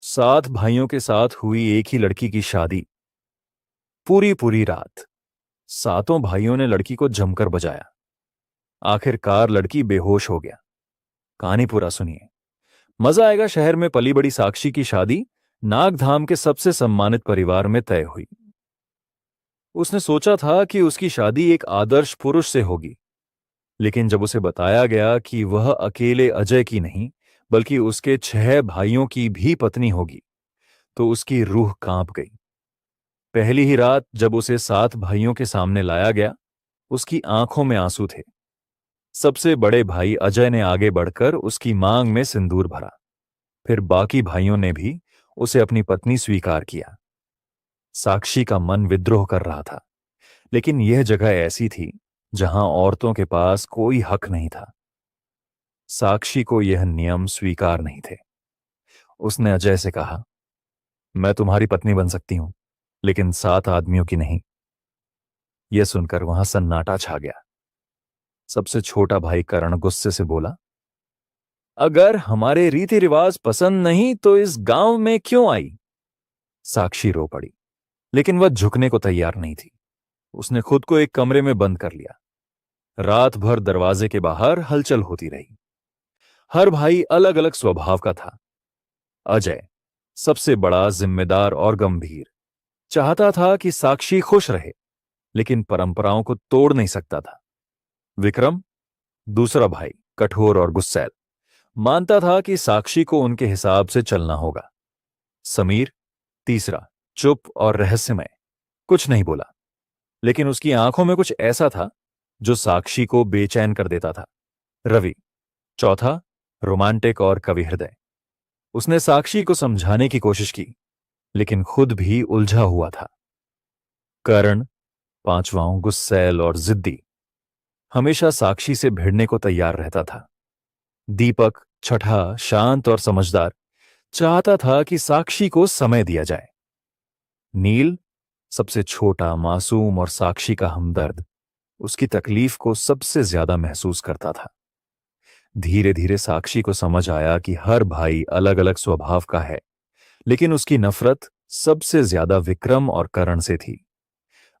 7 भाइयों के साथ हुई एक ही लड़की की शादी। पूरी पूरी रात सातों भाइयों ने लड़की को जमकर बजाया। आखिरकार लड़की बेहोश हो गया। कहानी पूरा सुनिए। मजा आएगा। शहर में पली बड़ी साक्षी की शादी नागधाम के सबसे सम्मानित परिवार में तय हुई। उसने सोचा था कि उसकी शादी एक आदर्श पुरुष से होगी, लेकिन जब उसे बताया गया कि वह अकेले अजय की नहीं बल्कि उसके 6 भाइयों की भी पत्नी होगी, तो उसकी रूह कांप गई। पहली ही रात जब उसे 7 भाइयों के सामने लाया गया, उसकी आंखों में आंसू थे। सबसे बड़े भाई अजय ने आगे बढ़कर उसकी मांग में सिंदूर भरा। फिर बाकी भाइयों ने भी उसे अपनी पत्नी स्वीकार किया। साक्षी का मन विद्रोह कर रहा था, लेकिन यह जगह ऐसी थी जहां औरतों के पास कोई हक नहीं था। साक्षी को यह नियम स्वीकार नहीं थे। उसने अजय से कहा, मैं तुम्हारी पत्नी बन सकती हूं, लेकिन 7 आदमियों की नहीं। यह सुनकर वहां सन्नाटा छा गया। सबसे छोटा भाई करण गुस्से से बोला, अगर हमारे रीति रिवाज पसंद नहीं तो इस गांव में क्यों आई? साक्षी रो पड़ी, लेकिन वह झुकने को तैयार नहीं थी। उसने खुद को एक कमरे में बंद कर लिया। रात भर दरवाजे के बाहर हलचल होती रही। हर भाई अलग अलग स्वभाव का था। अजय सबसे बड़ा, जिम्मेदार और गंभीर, चाहता था कि साक्षी खुश रहे, लेकिन परंपराओं को तोड़ नहीं सकता था। विक्रम दूसरा भाई, कठोर और गुस्सैल, मानता था कि साक्षी को उनके हिसाब से चलना होगा। समीर तीसरा, चुप और रहस्यमय, कुछ नहीं बोला, लेकिन उसकी आंखों में कुछ ऐसा था जो साक्षी को बेचैन कर देता था। रवि चौथा, रोमांटिक और कवि हृदय। उसने साक्षी को समझाने की कोशिश की, लेकिन खुद भी उलझा हुआ था। करण पांचवां, गुस्सैल और जिद्दी, हमेशा साक्षी से भिड़ने को तैयार रहता था। दीपक छठा, शांत और समझदार, चाहता था कि साक्षी को समय दिया जाए। नील सबसे छोटा, मासूम और साक्षी का हमदर्द, उसकी तकलीफ को सबसे ज्यादा महसूस करता था। धीरे धीरे साक्षी को समझ आया कि हर भाई अलग अलग स्वभाव का है, लेकिन उसकी नफरत सबसे ज्यादा विक्रम और करण से थी।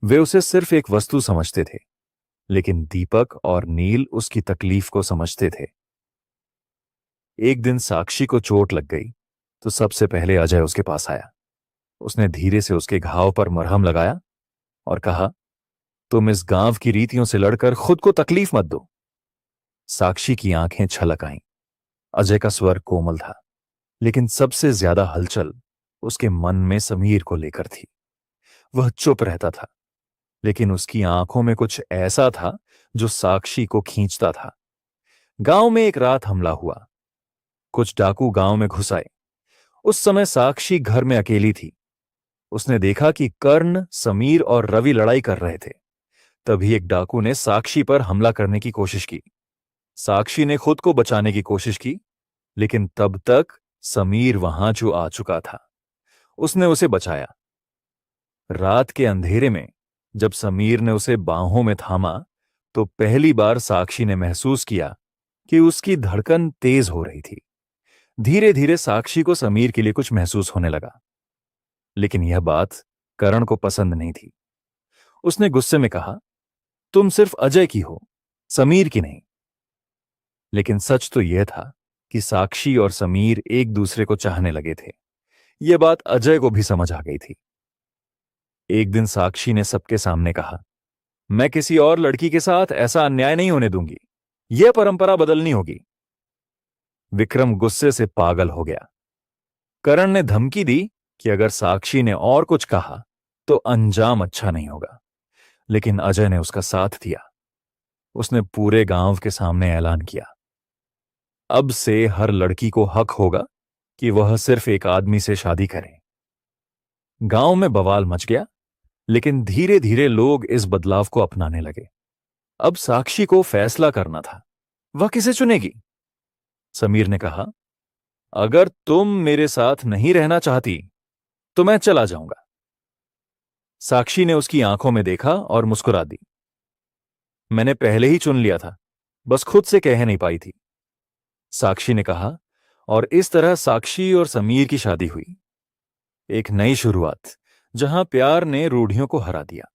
वे उसे सिर्फ एक वस्तु समझते थे, लेकिन दीपक और नील उसकी तकलीफ को समझते थे। एक दिन साक्षी को चोट लग गई तो सबसे पहले अजय उसके पास आया। उसने धीरे से उसके घाव पर मरहम लगाया और कहा, तुम इस गांव की रीतियों से लड़कर खुद को तकलीफ मत दो। साक्षी की आंखें छलक आईं। अजय का स्वर कोमल था, लेकिन सबसे ज्यादा हलचल उसके मन में समीर को लेकर थी। वह चुप रहता था, लेकिन उसकी आंखों में कुछ ऐसा था जो साक्षी को खींचता था। गांव में एक रात हमला हुआ। कुछ डाकू गांव में घुस आए। उस समय साक्षी घर में अकेली थी। उसने देखा कि कर्ण, समीर और रवि लड़ाई कर रहे थे। तभी एक डाकू ने साक्षी पर हमला करने की कोशिश की। साक्षी ने खुद को बचाने की कोशिश की, लेकिन तब तक समीर वहां जो आ चुका था। उसने उसे बचाया। रात के अंधेरे में जब समीर ने उसे बाहों में थामा, तो पहली बार साक्षी ने महसूस किया कि उसकी धड़कन तेज हो रही थी। धीरे धीरे साक्षी को समीर के लिए कुछ महसूस होने लगा, लेकिन यह बात करण को पसंद नहीं थी। उसने गुस्से में कहा, तुम सिर्फ अजय की हो, समीर की नहीं। लेकिन सच तो यह था कि साक्षी और समीर एक दूसरे को चाहने लगे थे। यह बात अजय को भी समझ आ गई थी। एक दिन साक्षी ने सबके सामने कहा, मैं किसी और लड़की के साथ ऐसा अन्याय नहीं होने दूंगी। यह परंपरा बदलनी होगी। विक्रम गुस्से से पागल हो गया। करण ने धमकी दी कि अगर साक्षी ने और कुछ कहा तो अंजाम अच्छा नहीं होगा, लेकिन अजय ने उसका साथ दिया। उसने पूरे गांव के सामने ऐलान किया, अब से हर लड़की को हक होगा कि वह सिर्फ एक आदमी से शादी करे। गांव में बवाल मच गया, लेकिन धीरे धीरे लोग इस बदलाव को अपनाने लगे। अब साक्षी को फैसला करना था, वह किसे चुनेगी। समीर ने कहा, अगर तुम मेरे साथ नहीं रहना चाहती तो मैं चला जाऊंगा। साक्षी ने उसकी आंखों में देखा और मुस्कुरा दी। मैंने पहले ही चुन लिया था, बस खुद से कह नहीं पाई थी। साक्षी ने कहा, और इस तरह साक्षी और समीर की शादी हुई। एक नई शुरुआत, जहां प्यार ने रूढ़ियों को हरा दिया।